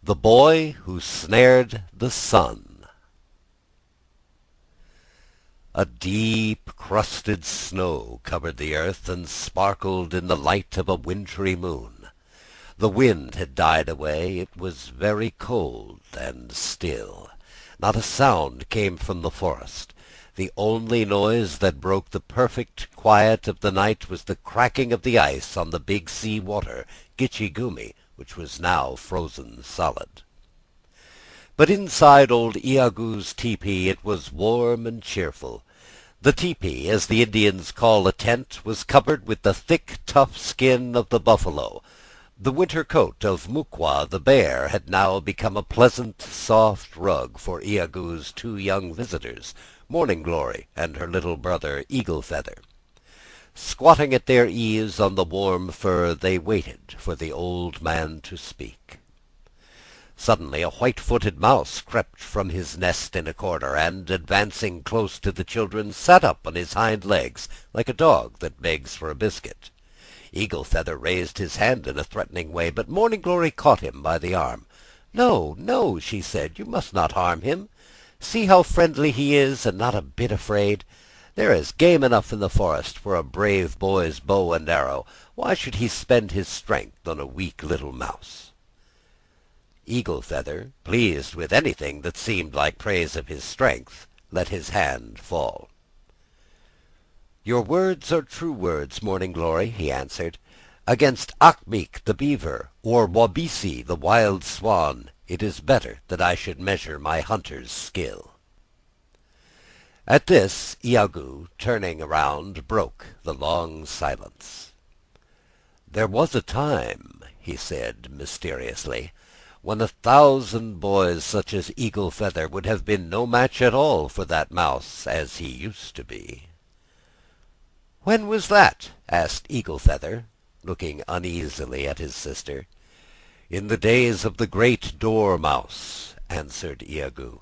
The Boy Who Snared the Sun. A deep crusted snow covered the earth and sparkled in the light of a wintry moon. The wind had died away. It was very cold and still. Not a sound came from the forest. The only noise that broke the perfect quiet of the night was the cracking of the ice on the big sea water, Gitche-Gumee, which was now frozen solid. But inside old Iagoo's tepee it was warm and cheerful. The tepee, as the Indians call a tent, was covered with the thick, tough skin of the buffalo. The winter coat of Muqua the bear had now become a pleasant, soft rug for Iagoo's two young visitors, Morning Glory and her little brother Eagle Feather. Squatting at their ease on the warm fur, they waited for the old man to speak. Suddenly a white-footed mouse crept from his nest in a corner, and, advancing close to the children, sat up on his hind legs, like a dog that begs for a biscuit. Eagle Feather raised his hand in a threatening way, but Morning Glory caught him by the arm. "No, no," she said, "you must not harm him. See how friendly he is, and not a bit afraid. There is game enough in the forest for a brave boy's bow and arrow. Why should he spend his strength on a weak little mouse?" Eagle Feather, pleased with anything that seemed like praise of his strength, let his hand fall. "Your words are true words, Morning Glory," he answered. "Against Achmeek the beaver, or Wabisi the wild swan, it is better that I should measure my hunter's skill." At this, Iagoo, turning around, broke the long silence. "There was a time," he said mysteriously, "when 1,000 boys such as Eagle Feather would have been no match at all for that mouse as he used to be." "When was that?" asked Eagle Feather, looking uneasily at his sister. "In the days of the great dormouse," answered Iagoo.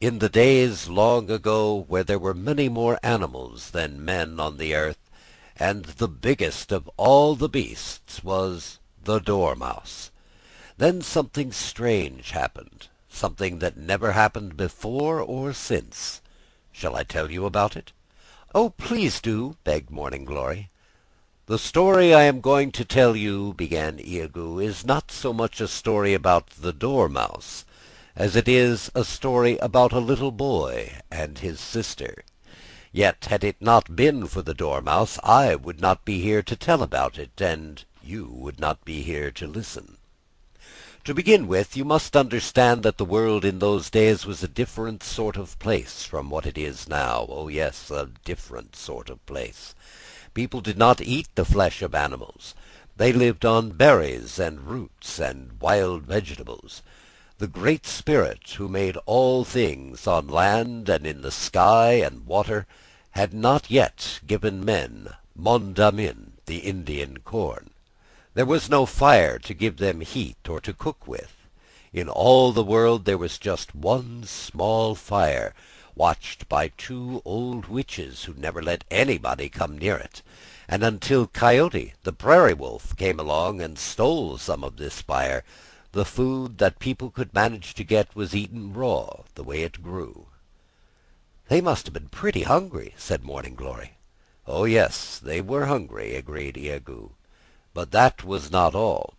"In the days long ago when there were many more animals than men on the earth, and the biggest of all the beasts was the dormouse. Then something strange happened, something that never happened before or since. Shall I tell you about it?" "Oh, please do," begged Morning Glory. "The story I am going to tell you," began Iagoo, "is not so much a story about the dormouse as it is a story about a little boy and his sister. Yet had it not been for the dormouse, I would not be here to tell about it, and you would not be here to listen. To begin with, you must understand that the world in those days was a different sort of place from what it is now. Oh, yes, a different sort of place. People did not eat the flesh of animals. They lived on berries and roots and wild vegetables. The Great Spirit, who made all things on land and in the sky and water, had not yet given men mondamin, the Indian corn. There was no fire to give them heat or to cook with. In all the world there was just one small fire, watched by 2 old witches who never let anybody come near it, and until Coyote, the prairie wolf, came along and stole some of this fire, the food that people could manage to get was eaten raw, the way it grew." "They must have been pretty hungry," said Morning Glory. "Oh, yes, they were hungry," agreed Iagoo. "But that was not all.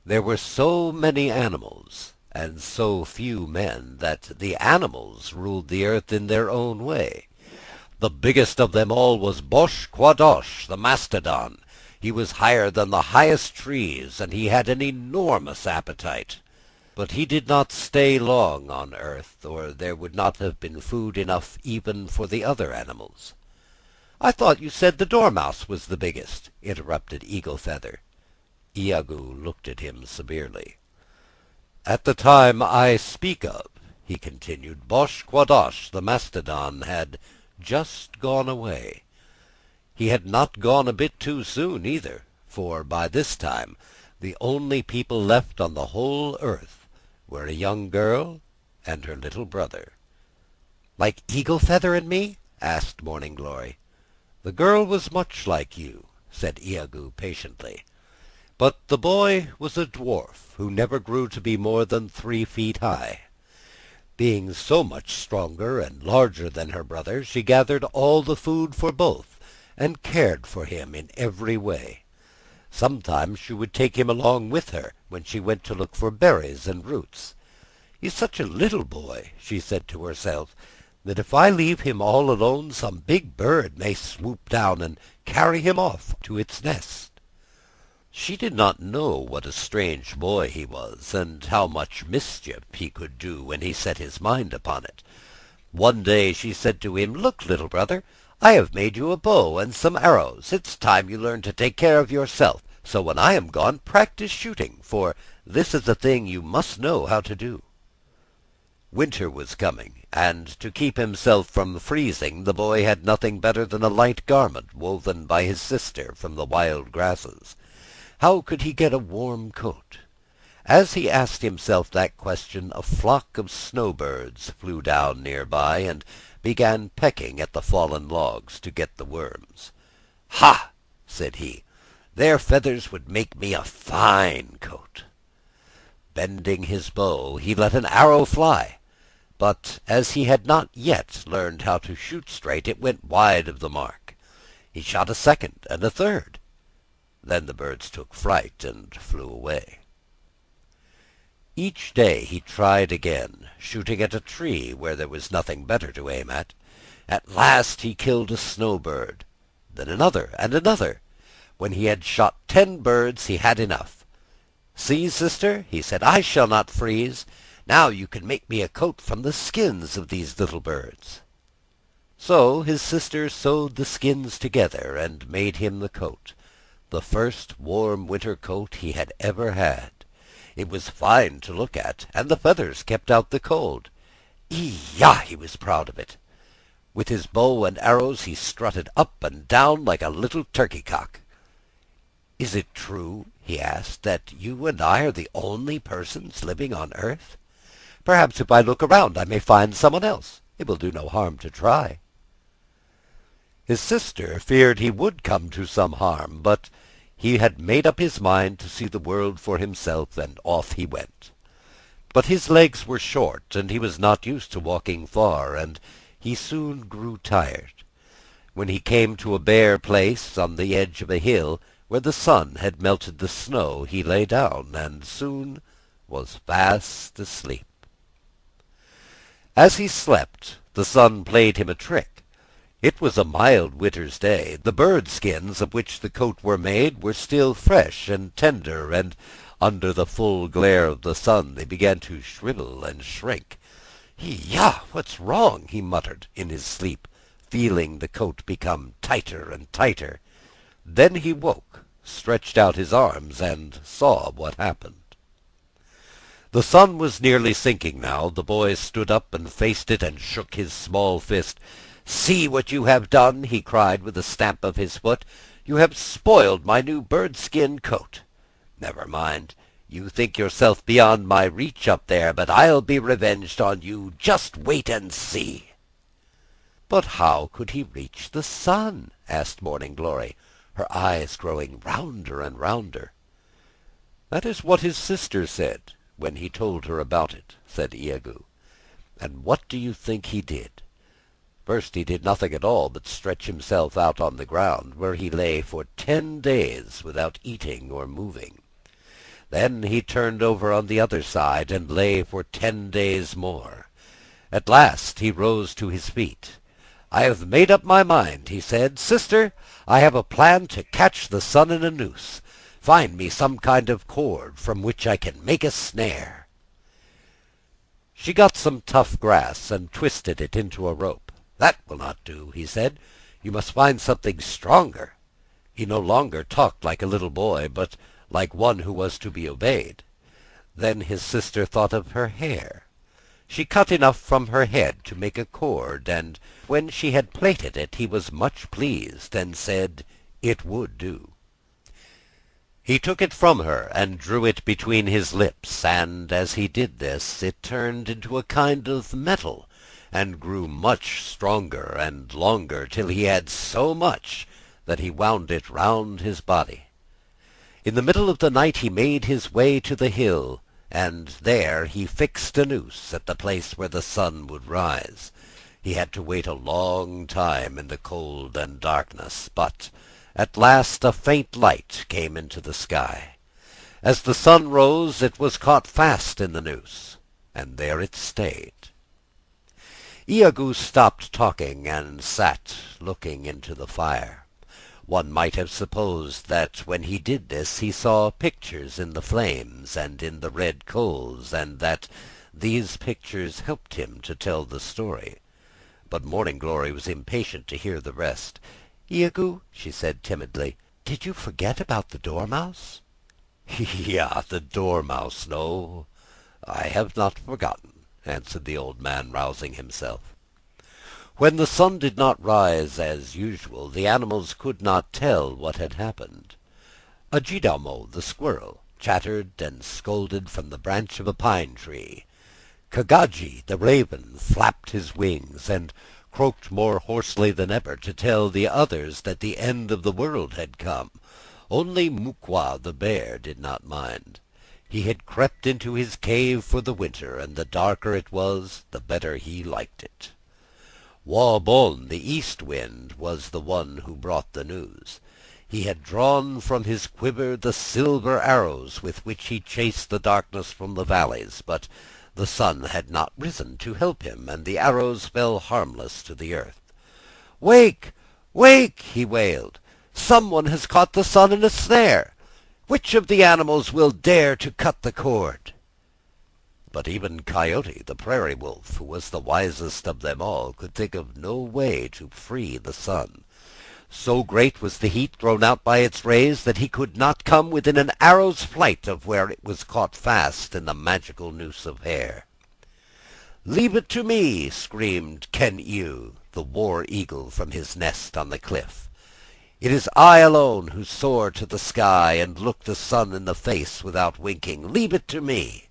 There were so many animals and so few men that the animals ruled the earth in their own way. The biggest of them all was Bosh-Quadosh, the mastodon. He was higher than the highest trees, and he had an enormous appetite. But he did not stay long on earth, or there would not have been food enough even for the other animals." "I thought you said the dormouse was the biggest," interrupted Eagle Feather. Iagoo looked at him severely. "At the time I speak of," he continued, "Bosh-Quadosh, the mastodon, had just gone away. He had not gone a bit too soon either, for by this time the only people left on the whole earth were a young girl and her little brother." "Like Eagle Feather and me?" asked Morning Glory. "The girl was much like you," said Iagoo patiently. But the boy was a dwarf who never grew to be more than 3 feet high. Being so much stronger and larger than her brother, she gathered all the food for both, and cared for him in every way. Sometimes she would take him along with her when she went to look for berries and roots. "He's such a little boy," she said to herself, "that if I leave him all alone, some big bird may swoop down and carry him off to its nest." She did not know what a strange boy he was, and how much mischief he could do when he set his mind upon it. One day she said to him, "Look, little brother, I have made you a bow and some arrows. It's time you learned to take care of yourself, so when I am gone, practice shooting, for this is a thing you must know how to do." Winter was coming, and to keep himself from freezing, the boy had nothing better than a light garment woven by his sister from the wild grasses. How could he get a warm coat? As he asked himself that question, a flock of snowbirds flew down near by and began pecking at the fallen logs to get the worms. "Ha!" said he, "their feathers would make me a fine coat." Bending his bow, he let an arrow fly, but as he had not yet learned how to shoot straight, it went wide of the mark. He shot a second and a third. Then the birds took fright and flew away. Each day he tried again, shooting at a tree where there was nothing better to aim at. At last he killed a snowbird, then another and another. When he had shot 10 birds, he had enough. "See, sister," he said, "I shall not freeze. Now you can make me a coat from the skins of these little birds." So his sister sewed the skins together and made him the coat, the first warm winter coat he had ever had. It was fine to look at, and the feathers kept out the cold. Yah! He was proud of it. With his bow and arrows he strutted up and down like a little turkey-cock. "Is it true," he asked, "that you and I are the only persons living on earth? Perhaps if I look around I may find someone else. It will do no harm to try." His sister feared he would come to some harm, but he had made up his mind to see the world for himself, and off he went. But his legs were short, and he was not used to walking far, and he soon grew tired. When he came to a bare place on the edge of a hill, where the sun had melted the snow, he lay down, and soon was fast asleep. As he slept, the sun played him a trick. It was a mild winter's day. The bird skins of which the coat were made were still fresh and tender, and under the full glare of the sun they began to shrivel and shrink. "Yah! What's wrong?" he muttered in his sleep, feeling the coat become tighter and tighter. Then he woke, stretched out his arms, and saw what happened. The sun was nearly sinking now. The boy stood up and faced it and shook his small fist. "See what you have done!" he cried with a stamp of his foot. "You have spoiled my new bird-skin coat. Never mind. You think yourself beyond my reach up there, but I'll be revenged on you. Just wait and see." "But how could he reach the sun?" asked Morning Glory, her eyes growing rounder and rounder. "That is what his sister said when he told her about it," said Iagoo. "And what do you think he did? First he did nothing at all but stretch himself out on the ground, where he lay for 10 days without eating or moving. Then he turned over on the other side and lay for 10 days more. At last he rose to his feet. "I have made up my mind," he said. "Sister, I have a plan to catch the sun in a noose. Find me some kind of cord from which I can make a snare." She got some tough grass and twisted it into a rope. "That will not do," he said. "You must find something stronger." He no longer talked like a little boy, but like one who was to be obeyed. Then his sister thought of her hair. She cut enough from her head to make a cord, and when she had plaited it, he was much pleased, and said it would do. He took it from her and drew it between his lips, and as he did this, it turned into a kind of metal, and grew much stronger and longer, till he had so much that he wound it round his body. In the middle of the night he made his way to the hill, and there he fixed a noose at the place where the sun would rise. He had to wait a long time in the cold and darkness, but at last a faint light came into the sky. As the sun rose, it was caught fast in the noose, and there it stayed. Iagoo stopped talking and sat looking into the fire. One might have supposed that when he did this he saw pictures in the flames and in the red coals, and that these pictures helped him to tell the story. But Morning Glory was impatient to hear the rest. "Iagoo," she said timidly, "did you forget about the dormouse?" "Yeah, the dormouse, no. I have not forgotten," answered the old man, rousing himself. When the sun did not rise as usual, the animals could not tell what had happened. Ajidamo, the squirrel, chattered and scolded from the branch of a pine tree. Kagaji, the raven, flapped his wings and croaked more hoarsely than ever to tell the others that the end of the world had come. Only Mukwa, the bear, did not mind. He had crept into his cave for the winter, and the darker it was, the better he liked it. Wabon, the east wind, was the one who brought the news. He had drawn from his quiver the silver arrows with which he chased the darkness from the valleys, but the sun had not risen to help him, and the arrows fell harmless to the earth. "Wake! Wake!" he wailed. "Someone has caught the sun in a snare. Which of the animals will dare to cut the cord?" But even Coyote, the prairie wolf, who was the wisest of them all, could think of no way to free the sun. So great was the heat thrown out by its rays that he could not come within an arrow's flight of where it was caught fast in the magical noose of hair. "Leave it to me!" screamed Ken-Yu, the war eagle, from his nest on the cliff. "It is I alone who soar to the sky and look the sun in the face without winking. Leave it to me!"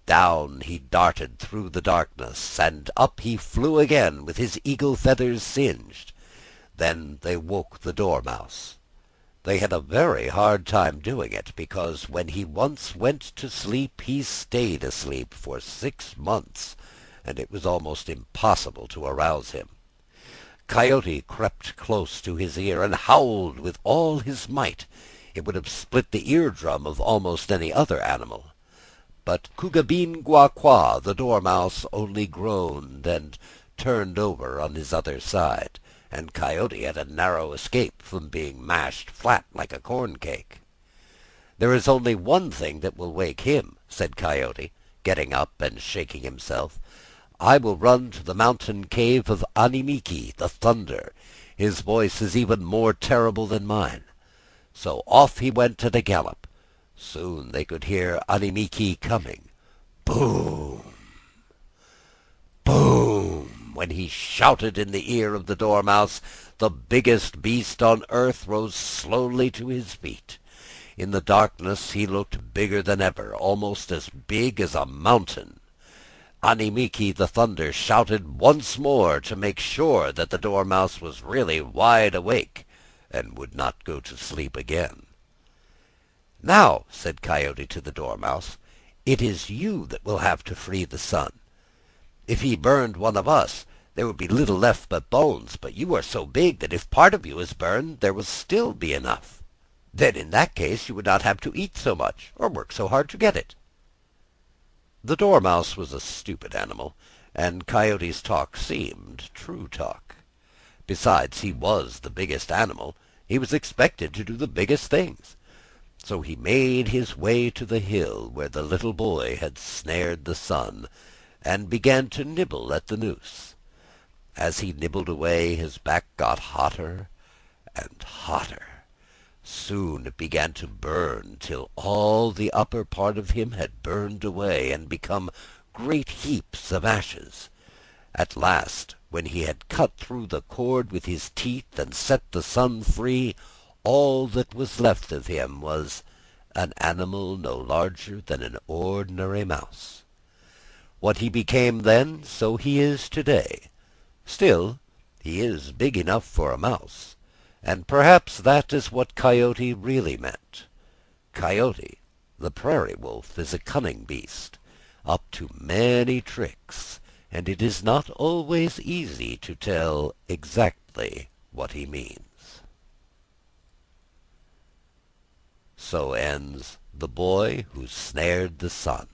Down he darted through the darkness, and up he flew again with his eagle feathers singed. Then they woke the dormouse. They had a very hard time doing it, because when he once went to sleep he stayed asleep for 6 months, and it was almost impossible to arouse him. Coyote crept close to his ear and howled with all his might. It would have split the eardrum of almost any other animal. But Kugabin-Gua-Kwa, the dormouse, only groaned and turned over on his other side, and Coyote had a narrow escape from being mashed flat like a corn cake. "There is only one thing that will wake him," said Coyote, getting up and shaking himself. "I will run to the mountain cave of Animiki, the thunder. His voice is even more terrible than mine." So off he went at a gallop. Soon they could hear Animiki coming. Boom! Boom! When he shouted in the ear of the dormouse, the biggest beast on earth rose slowly to his feet. In the darkness he looked bigger than ever, almost as big as a mountain. Animiki the thunder shouted once more to make sure that the dormouse was really wide awake and would not go to sleep again. "Now," said Coyote to the dormouse, "it is you that will have to free the sun. If he burned one of us, there would be little left but bones, but you are so big that if part of you is burned, there will still be enough. Then in that case you would not have to eat so much, or work so hard to get it." The dormouse was a stupid animal, and Coyote's talk seemed true talk. Besides, he was the biggest animal. He was expected to do the biggest things. So he made his way to the hill where the little boy had snared the sun, and began to nibble at the noose. As he nibbled away, his back got hotter and hotter. Soon it began to burn, till all the upper part of him had burned away and become great heaps of ashes. At last, when he had cut through the cord with his teeth and set the sun free, all that was left of him was an animal no larger than an ordinary mouse. What he became then, so he is today. Still, he is big enough for a mouse, and perhaps that is what Coyote really meant Coyote, the prairie wolf, is a cunning beast, up to many tricks, and it is not always easy to tell exactly what he means. So ends The Boy Who Snared the Sun.